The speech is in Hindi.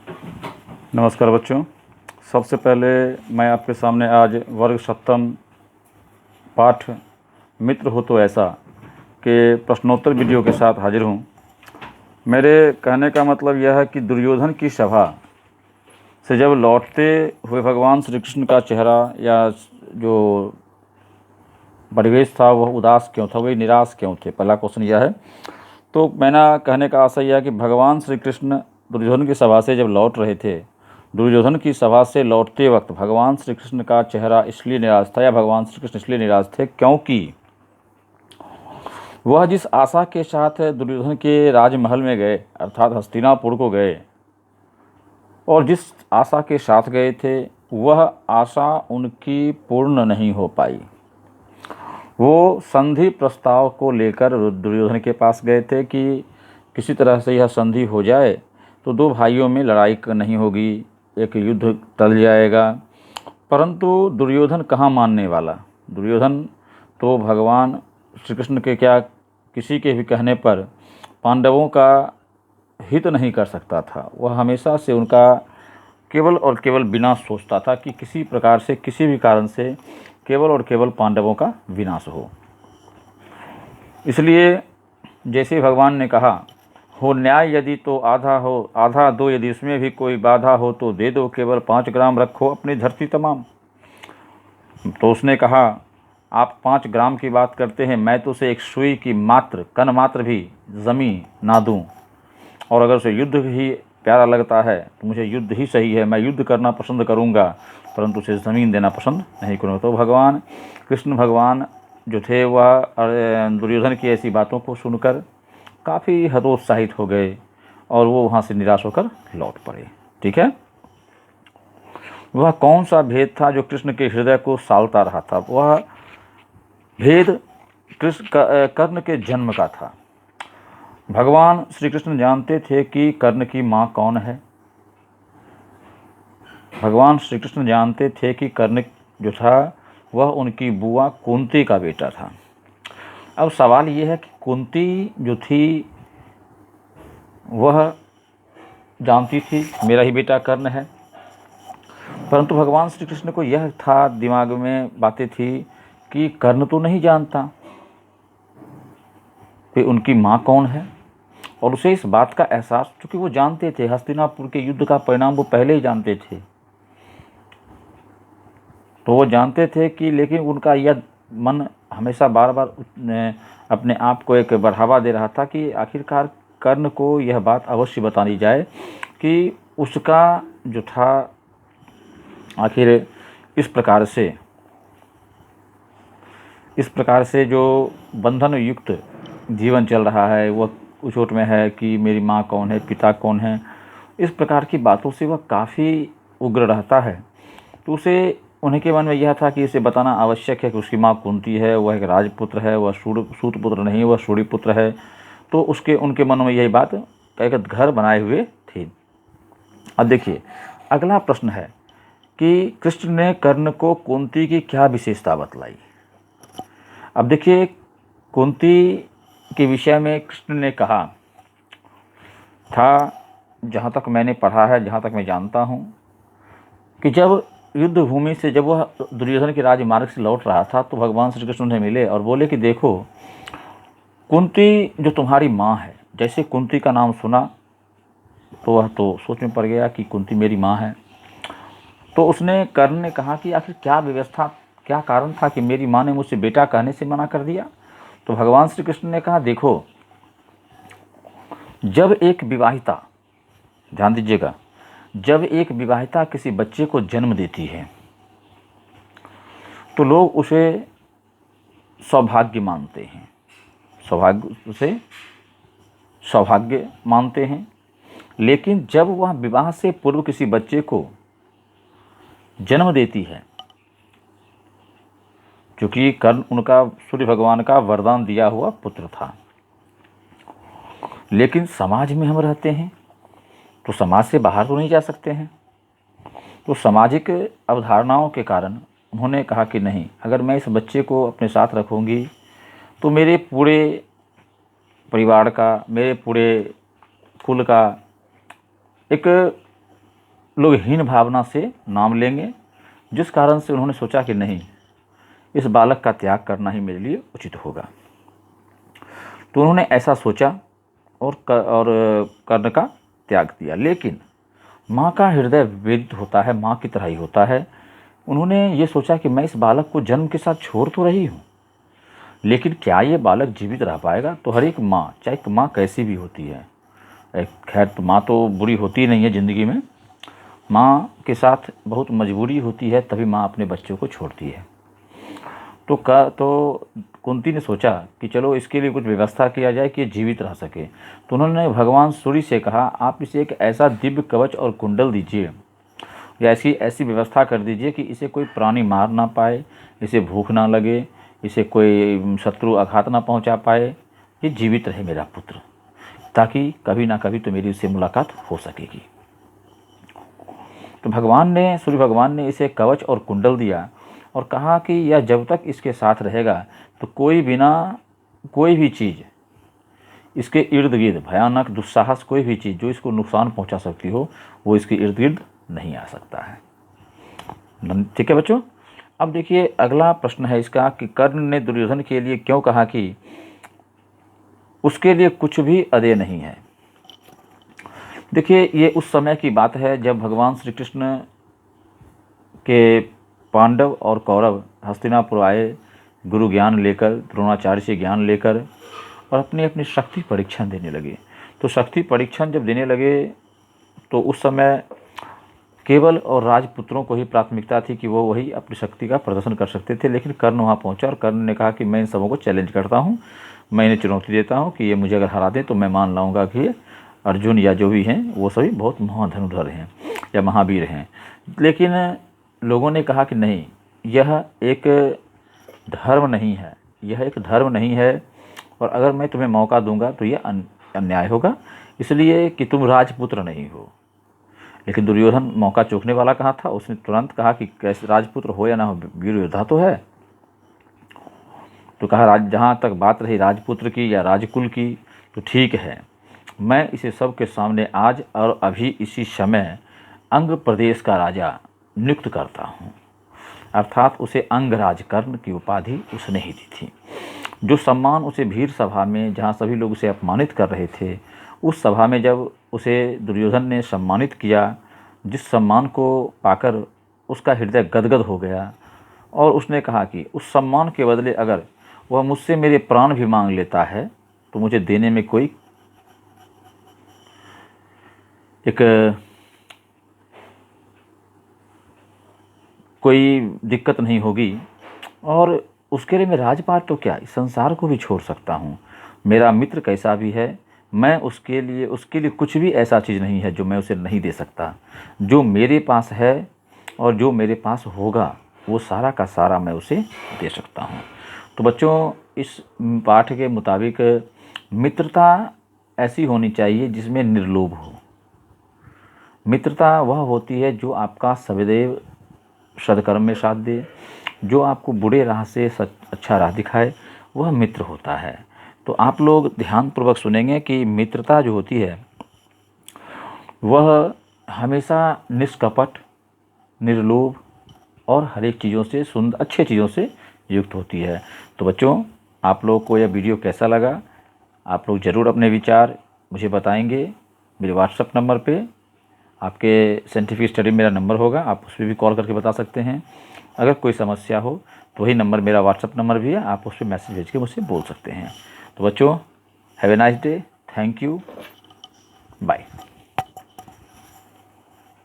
नमस्कार बच्चों। सबसे पहले मैं आपके सामने आज वर्ग सप्तम पाठ मित्र हो तो ऐसा के प्रश्नोत्तर वीडियो के साथ हाजिर हूँ। मेरे कहने का मतलब यह है कि दुर्योधन की सभा से जब लौटते हुए भगवान श्री कृष्ण का चेहरा या जो परिवेश था वह उदास क्यों था, वही निराश क्यों थे, पहला क्वेश्चन यह है। तो मेरा कहने का आशय यह है कि भगवान श्री कृष्ण दुर्योधन की सभा से जब लौट रहे थे, दुर्योधन की सभा से लौटते वक्त भगवान श्री कृष्ण का चेहरा इसलिए निराश था या भगवान श्री कृष्ण इसलिए निराश थे क्योंकि वह जिस आशा के साथ दुर्योधन के राजमहल में गए अर्थात हस्तिनापुर को गए और जिस आशा के साथ गए थे वह आशा उनकी पूर्ण नहीं हो पाई। वो संधि प्रस्ताव को लेकर दुर्योधन के पास गए थे कि किसी तरह से यह संधि हो जाए तो दो भाइयों में लड़ाई नहीं होगी, एक युद्ध टल जाएगा। परंतु दुर्योधन कहाँ मानने वाला। दुर्योधन तो भगवान श्री कृष्ण के क्या किसी के भी कहने पर पांडवों का हित नहीं कर सकता था। वह हमेशा से उनका केवल और केवल विनाश सोचता था कि किसी प्रकार से किसी भी कारण से केवल और केवल पांडवों का विनाश हो। इसलिए जैसे भगवान ने कहा हो न्याय यदि तो आधा हो, आधा दो, यदि उसमें भी कोई बाधा हो तो दे दो, केवल 5 ग्राम रखो अपनी धरती तमाम। तो उसने कहा आप 5 ग्राम की बात करते हैं, मैं तो उसे एक सुई की मात्र कण मात्र भी ज़मीं ना दूं, और अगर उसे युद्ध ही प्यारा लगता है तो मुझे युद्ध ही सही है, मैं युद्ध करना पसंद करूंगा, परंतु उसे ज़मीन देना पसंद नहीं करूँगा। तो भगवान कृष्ण भगवान जो थे वह दुर्योधन की ऐसी बातों को सुनकर काफ़ी हतोत्साहित हो गए और वो वहाँ से निराश होकर लौट पड़े। ठीक है, वह कौन सा भेद था जो कृष्ण के हृदय को सालता रहा था। वह भेद कर्ण के जन्म का था। भगवान श्री कृष्ण जानते थे कि कर्ण की माँ कौन है। भगवान श्री कृष्ण जानते थे कि कर्ण जो था वह उनकी बुआ कुंती का बेटा था। अब सवाल ये है कि कुंती जो थी वह जानती थी मेरा ही बेटा कर्ण है, परंतु भगवान श्री कृष्ण को यह था दिमाग में बातें थी कि कर्ण तो नहीं जानता कि उनकी माँ कौन है, और उसे इस बात का एहसास, क्योंकि वो जानते थे हस्तिनापुर के युद्ध का परिणाम वो पहले ही जानते थे, तो वो जानते थे कि लेकिन उनका यह मन हमेशा बार बार अपने आप को एक बढ़ावा दे रहा था कि आखिरकार कर्ण को यह बात अवश्य बतानी जाए कि उसका जो था आखिर इस प्रकार से जो बंधन युक्त जीवन चल रहा है वह चोट में है कि मेरी माँ कौन है, पिता कौन है। इस प्रकार की बातों से वह काफ़ी उग्र रहता है। तो उसे उन्हीं के मन में यह था कि इसे बताना आवश्यक है कि उसकी माँ कुंती है, वह एक राजपुत्र है, वह सूतपुत्र नहीं, वह सूर्यपुत्र है। तो उनके मन में यही बात एक घर बनाए हुए थी। अब देखिए अगला प्रश्न है कि कृष्ण ने कर्ण को कुंती की क्या विशेषता बतलाई। अब देखिए कुंती के विषय में कृष्ण ने कहा था, जहाँ तक मैंने पढ़ा है, जहाँ तक मैं जानता हूँ, कि जब युद्ध भूमि से जब वह दुर्योधन के राजमार्ग से लौट रहा था तो भगवान श्री कृष्ण उन्हें मिले और बोले कि देखो कुंती जो तुम्हारी माँ है। जैसे कुंती का नाम सुना तो वह तो सोच में पड़ गया कि कुंती मेरी माँ है। तो उसने कर्ण ने कहा कि आखिर क्या व्यवस्था, क्या कारण था कि मेरी माँ ने मुझसे बेटा कहने से मना कर दिया। तो भगवान श्री कृष्ण ने कहा देखो जब एक विवाहिता, ध्यान दीजिएगा, जब एक विवाहिता किसी बच्चे को जन्म देती है तो लोग उसे सौभाग्य मानते हैं, सौभाग्य मानते हैं। लेकिन जब वह विवाह से पूर्व किसी बच्चे को जन्म देती है, क्योंकि कर्ण उनका सूर्य भगवान का वरदान दिया हुआ पुत्र था, लेकिन समाज में हम रहते हैं तो समाज से बाहर तो नहीं जा सकते हैं। तो सामाजिक अवधारणाओं के कारण उन्होंने कहा कि नहीं, अगर मैं इस बच्चे को अपने साथ रखूँगी तो मेरे पूरे परिवार का, मेरे पूरे कुल का एक लोग हीन भावना से नाम लेंगे, जिस कारण से उन्होंने सोचा कि नहीं, इस बालक का त्याग करना ही मेरे लिए उचित होगा। तो उन्होंने ऐसा सोचा और कर्ण का त्याग दिया। लेकिन माँ का हृदय विवेदित होता है, माँ की तरह ही होता है। उन्होंने ये सोचा कि मैं इस बालक को जन्म के साथ छोड़ तो रही हूँ, लेकिन क्या ये बालक जीवित रह पाएगा? तो हर एक माँ, चाहे माँ कैसी भी होती है, खैर तो माँ तो बुरी होती नहीं है ज़िंदगी में, माँ के साथ बहुत मजबूरी होती है, तभी माँ अपने बच्चों को छोड़ती है। तो कुंती ने सोचा कि चलो इसके लिए कुछ व्यवस्था किया जाए कि ये जीवित रह सके। तो उन्होंने भगवान सूर्य से कहा, आप इसे एक ऐसा दिव्य कवच और कुंडल दीजिए, या ऐसी व्यवस्था कर दीजिए कि इसे कोई प्राणी मार ना पाए, इसे भूख ना लगे, इसे कोई शत्रु आघात ना पहुंचा पाए, ये जीवित रहे मेरा पुत्र, ताकि कभी ना कभी तो मेरी उससे मुलाकात हो सकेगी। तो सूर्य भगवान ने इसे कवच और कुंडल दिया और कहा कि यह जब तक इसके साथ रहेगा तो कोई भी चीज़ इसके इर्द गिर्द, भयानक दुस्साहस कोई भी चीज़ जो इसको नुकसान पहुंचा सकती हो, वो इसके इर्द गिर्द नहीं आ सकता है। ठीक है बच्चों, अब देखिए अगला प्रश्न है इसका कि कर्ण ने दुर्योधन के लिए क्यों कहा कि उसके लिए कुछ भी अदेय नहीं है। देखिए ये उस समय की बात है जब भगवान श्री कृष्ण के पांडव और कौरव हस्तिनापुर आए, गुरु ज्ञान लेकर, द्रोणाचार्य से ज्ञान लेकर, और अपनी अपनी शक्ति परीक्षण देने लगे। तो शक्ति परीक्षण जब देने लगे तो उस समय केवल और राजपुत्रों को ही प्राथमिकता थी कि वो वही अपनी शक्ति का प्रदर्शन कर सकते थे। लेकिन कर्ण वहाँ पहुँचा और कर्ण ने कहा कि मैं इन सबों को चैलेंज करता हूँ, मैं इन्हें चुनौती देता हूँ कि ये मुझे अगर हरा दें तो मैं मान लाऊंगा कि अर्जुन या जो भी हैं वो सभी बहुत महाधनुर्धर हैं या महावीर हैं। लेकिन लोगों ने कहा कि नहीं, यह एक धर्म नहीं है, यह एक धर्म नहीं है, और अगर मैं तुम्हें मौका दूंगा तो यह अन्याय होगा, इसलिए कि तुम राजपुत्र नहीं हो। लेकिन दुर्योधन मौका चूकने वाला कहाँ था, उसने तुरंत कहा कि कैसे राजपुत्र हो या ना हो, वीर योद्धा तो है। तो कहा जहाँ तक बात रही राजपुत्र की या राजकुल की, तो ठीक है, मैं इसे सबके सामने आज और अभी इसी समय अंग प्रदेश का राजा नियुक्त करता हूँ। अर्थात उसे अंगराज कर्ण की उपाधि उसने ही दी थी। जो सम्मान उसे भीड़ सभा में, जहाँ सभी लोग उसे अपमानित कर रहे थे, उस सभा में जब उसे दुर्योधन ने सम्मानित किया, जिस सम्मान को पाकर उसका हृदय गदगद हो गया, और उसने कहा कि उस सम्मान के बदले अगर वह मुझसे मेरे प्राण भी मांग लेता है तो मुझे देने में कोई दिक्कत नहीं होगी, और उसके लिए मैं राजपाट तो क्या, इस संसार को भी छोड़ सकता हूँ। मेरा मित्र कैसा भी है, मैं उसके लिए कुछ भी ऐसा चीज़ नहीं है जो मैं उसे नहीं दे सकता। जो मेरे पास है और जो मेरे पास होगा वो सारा का सारा मैं उसे दे सकता हूँ। तो बच्चों, इस पाठ के मुताबिक मित्रता ऐसी होनी चाहिए जिसमें निर्लोभ हो। मित्रता वह होती है जो आपका सदैव सद्कर्म में साथ दे, जो आपको बुरे राह से अच्छा राह दिखाए, वह मित्र होता है। तो आप लोग ध्यानपूर्वक सुनेंगे कि मित्रता जो होती है वह हमेशा निष्कपट, निर्लोभ और हर एक चीज़ों से सुंदर, अच्छे चीज़ों से युक्त होती है। तो बच्चों, आप लोग को यह वीडियो कैसा लगा, आप लोग ज़रूर अपने विचार मुझे बताएंगे मेरे व्हाट्सएप नंबर पे। आपके साइंटिफिक स्टडी मेरा नंबर होगा, आप उस पर भी कॉल करके बता सकते हैं। अगर कोई समस्या हो तो वही नंबर मेरा व्हाट्सएप नंबर भी है, आप उस पर मैसेज भेज के मुझसे बोल सकते हैं। तो बच्चों, have a nice day, thank you, bye.